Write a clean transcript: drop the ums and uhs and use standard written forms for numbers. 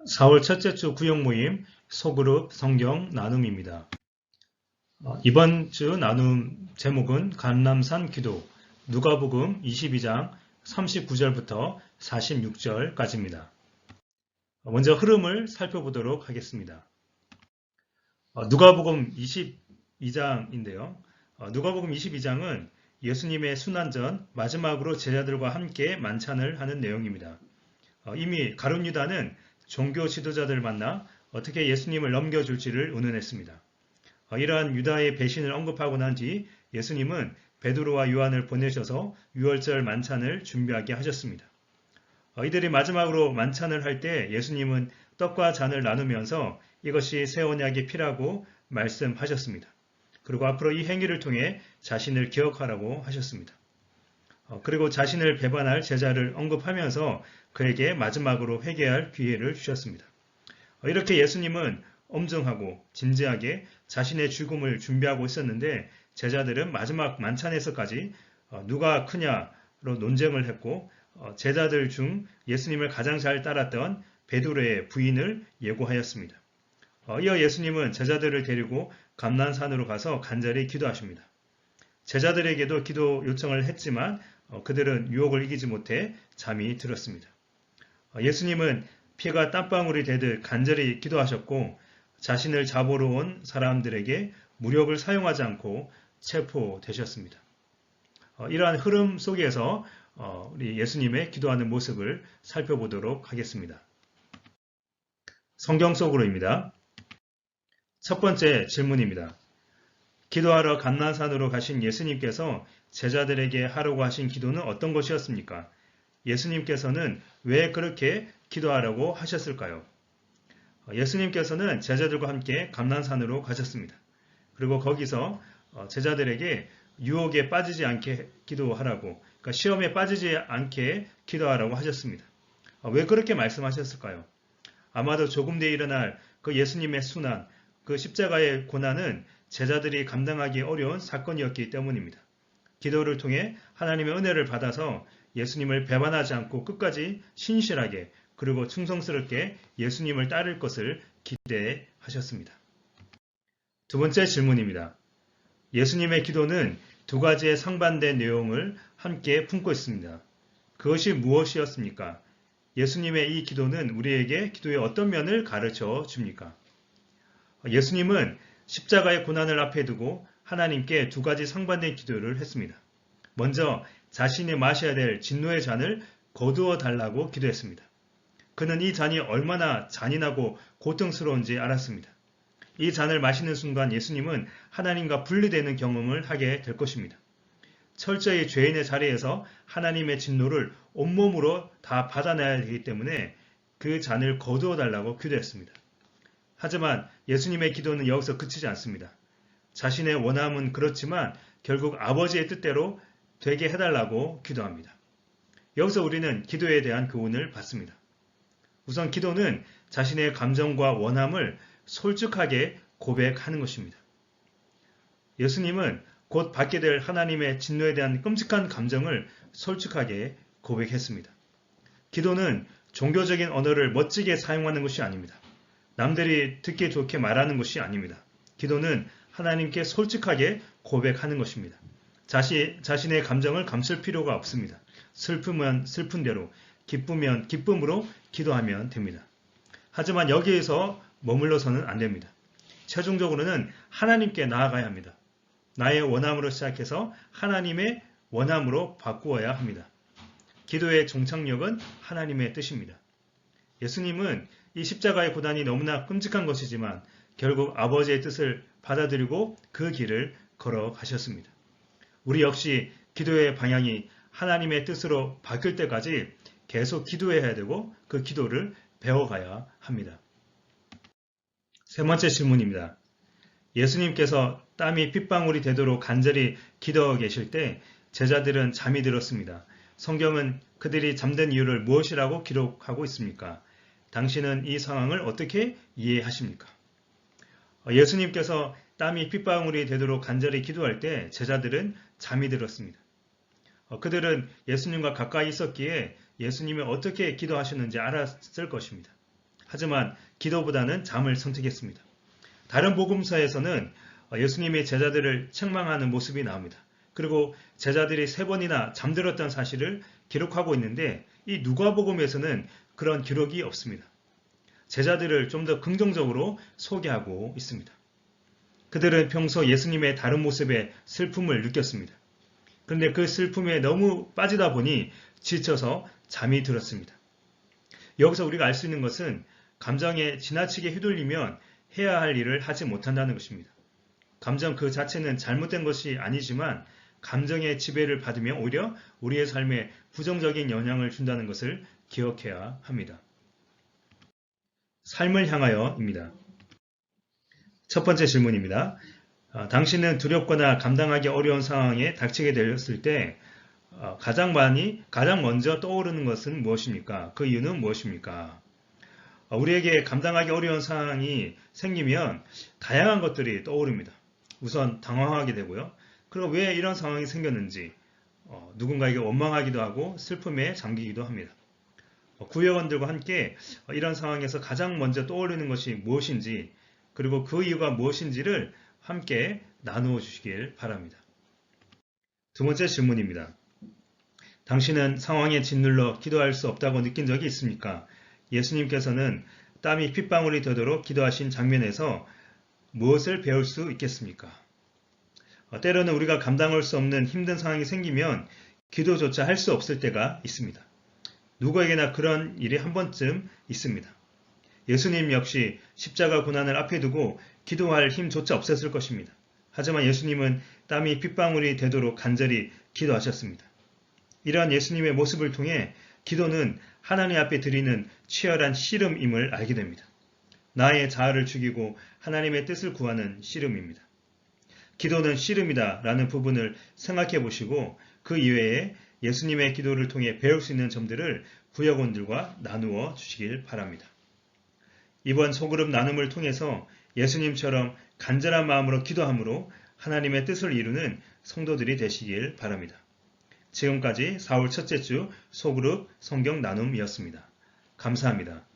4월 첫째 주 구역 모임 소그룹 성경 나눔입니다. 이번 주 나눔 제목은 감람산 기도 누가복음 22장 39절부터 46절까지입니다. 먼저 흐름을 살펴보도록 하겠습니다. 누가복음 22장인데요. 누가복음 22장은 예수님의 순환 전 마지막으로 제자들과 함께 만찬을 하는 내용입니다. 이미 가룟 유다는 종교 지도자들을 만나 어떻게 예수님을 넘겨줄지를 의논했습니다. 이러한 유다의 배신을 언급하고 난 뒤 예수님은 베드로와 요한을 보내셔서 유월절 만찬을 준비하게 하셨습니다. 이들이 마지막으로 만찬을 할 때 예수님은 떡과 잔을 나누면서 이것이 새 언약의 피라고 말씀하셨습니다. 그리고 앞으로 이 행위를 통해 자신을 기억하라고 하셨습니다. 그리고 자신을 배반할 제자를 언급하면서 그에게 마지막으로 회개할 기회를 주셨습니다. 이렇게 예수님은 엄정하고 진지하게 자신의 죽음을 준비하고 있었는데 제자들은 마지막 만찬에서까지 누가 크냐로 논쟁을 했고 제자들 중 예수님을 가장 잘 따랐던 베드로의 부인을 예고하였습니다. 이어 예수님은 제자들을 데리고 감난산으로 가서 간절히 기도하십니다. 제자들에게도 기도 요청을 했지만 그들은 유혹을 이기지 못해 잠이 들었습니다. 예수님은 피가 땀방울이 되듯 간절히 기도하셨고 자신을 잡으러 온 사람들에게 무력을 사용하지 않고 체포되셨습니다. 이러한 흐름 속에서 우리 예수님의 기도하는 모습을 살펴보도록 하겠습니다. 성경 속으로입니다. 첫 번째 질문입니다. 기도하러 감난산으로 가신 예수님께서 제자들에게 하라고 하신 기도는 어떤 것이었습니까? 예수님께서는 왜 그렇게 기도하라고 하셨을까요? 예수님께서는 제자들과 함께 감난산으로 가셨습니다. 그리고 거기서 제자들에게 유혹에 빠지지 않게 기도하라고, 그러니까 시험에 빠지지 않게 기도하라고 하셨습니다. 왜 그렇게 말씀하셨을까요? 아마도 조금 뒤에 일어날 그 예수님의 순환, 그 십자가의 고난은 제자들이 감당하기 어려운 사건이었기 때문입니다. 기도를 통해 하나님의 은혜를 받아서 예수님을 배반하지 않고 끝까지 신실하게 그리고 충성스럽게 예수님을 따를 것을 기대하셨습니다. 두 번째 질문입니다. 예수님의 기도는 두 가지의 상반된 내용을 함께 품고 있습니다. 그것이 무엇이었습니까? 예수님의 이 기도는 우리에게 기도의 어떤 면을 가르쳐 줍니까? 예수님은 십자가의 고난을 앞에 두고 하나님께 두 가지 상반된 기도를 했습니다. 먼저 자신이 마셔야 될 진노의 잔을 거두어 달라고 기도했습니다. 그는 이 잔이 얼마나 잔인하고 고통스러운지 알았습니다. 이 잔을 마시는 순간 예수님은 하나님과 분리되는 경험을 하게 될 것입니다. 철저히 죄인의 자리에서 하나님의 진노를 온몸으로 다 받아내야 되기 때문에 그 잔을 거두어 달라고 기도했습니다. 하지만 예수님의 기도는 여기서 그치지 않습니다. 자신의 원함은 그렇지만 결국 아버지의 뜻대로 되게 해달라고 기도합니다. 여기서 우리는 기도에 대한 교훈을 받습니다. 우선 기도는 자신의 감정과 원함을 솔직하게 고백하는 것입니다. 예수님은 곧 받게 될 하나님의 진노에 대한 끔찍한 감정을 솔직하게 고백했습니다. 기도는 종교적인 언어를 멋지게 사용하는 것이 아닙니다. 남들이 듣기 좋게 말하는 것이 아닙니다. 기도는 하나님께 솔직하게 고백하는 것입니다. 자신의 감정을 감출 필요가 없습니다. 슬프면 슬픈 대로, 기쁘면 기쁨으로 기도하면 됩니다. 하지만 여기에서 머물러서는 안 됩니다. 최종적으로는 하나님께 나아가야 합니다. 나의 원함으로 시작해서 하나님의 원함으로 바꾸어야 합니다. 기도의 종착역은 하나님의 뜻입니다. 예수님은 이 십자가의 고난이 너무나 끔찍한 것이지만 결국 아버지의 뜻을 받아들이고 그 길을 걸어가셨습니다. 우리 역시 기도의 방향이 하나님의 뜻으로 바뀔 때까지 계속 기도해야 되고 그 기도를 배워가야 합니다. 세 번째 질문입니다. 예수님께서 땀이 핏방울이 되도록 간절히 기도하고 계실 때 제자들은 잠이 들었습니다. 성경은 그들이 잠든 이유를 무엇이라고 기록하고 있습니까? 당신은 이 상황을 어떻게 이해하십니까? 예수님께서 땀이 핏방울이 되도록 간절히 기도할 때 제자들은 잠이 들었습니다. 그들은 예수님과 가까이 있었기에 예수님이 어떻게 기도하셨는지 알았을 것입니다. 하지만 기도보다는 잠을 선택했습니다. 다른 복음서에서는 예수님이 제자들을 책망하는 모습이 나옵니다. 그리고 제자들이 3번이나 잠들었다는 사실을 기록하고 있는데 이 누가복음에서는 그런 기록이 없습니다. 제자들을 좀 더 긍정적으로 소개하고 있습니다. 그들은 평소 예수님의 다른 모습에 슬픔을 느꼈습니다. 그런데 그 슬픔에 너무 빠지다 보니 지쳐서 잠이 들었습니다. 여기서 우리가 알 수 있는 것은 감정에 지나치게 휘둘리면 해야 할 일을 하지 못한다는 것입니다. 감정 그 자체는 잘못된 것이 아니지만 감정의 지배를 받으면 오히려 우리의 삶에 부정적인 영향을 준다는 것을 기억해야 합니다. 삶을 향하여입니다. 첫 번째 질문입니다. 당신은 두렵거나 감당하기 어려운 상황에 닥치게 되었을 때 가장 먼저 떠오르는 것은 무엇입니까? 그 이유는 무엇입니까? 우리에게 감당하기 어려운 상황이 생기면 다양한 것들이 떠오릅니다. 우선 당황하게 되고요. 그리고 왜 이런 상황이 생겼는지 누군가에게 원망하기도 하고 슬픔에 잠기기도 합니다. 구역원들과 함께 이런 상황에서 가장 먼저 떠오르는 것이 무엇인지 그리고 그 이유가 무엇인지를 함께 나누어 주시길 바랍니다. 두 번째 질문입니다. 당신은 상황에 짓눌러 기도할 수 없다고 느낀 적이 있습니까? 예수님께서는 땀이 핏방울이 되도록 기도하신 장면에서 무엇을 배울 수 있겠습니까? 때로는 우리가 감당할 수 없는 힘든 상황이 생기면 기도조차 할 수 없을 때가 있습니다. 누구에게나 그런 일이 한 번쯤 있습니다. 예수님 역시 십자가 고난을 앞에 두고 기도할 힘조차 없었을 것입니다. 하지만 예수님은 땀이 핏방울이 되도록 간절히 기도하셨습니다. 이러한 예수님의 모습을 통해 기도는 하나님 앞에 드리는 치열한 씨름임을 알게 됩니다. 나의 자아를 죽이고 하나님의 뜻을 구하는 씨름입니다. 기도는 씨름이다 라는 부분을 생각해 보시고 그 이외에 예수님의 기도를 통해 배울 수 있는 점들을 구역원들과 나누어 주시길 바랍니다. 이번 소그룹 나눔을 통해서 예수님처럼 간절한 마음으로 기도함으로 하나님의 뜻을 이루는 성도들이 되시길 바랍니다. 지금까지 4월 첫째 주 소그룹 성경 나눔이었습니다. 감사합니다.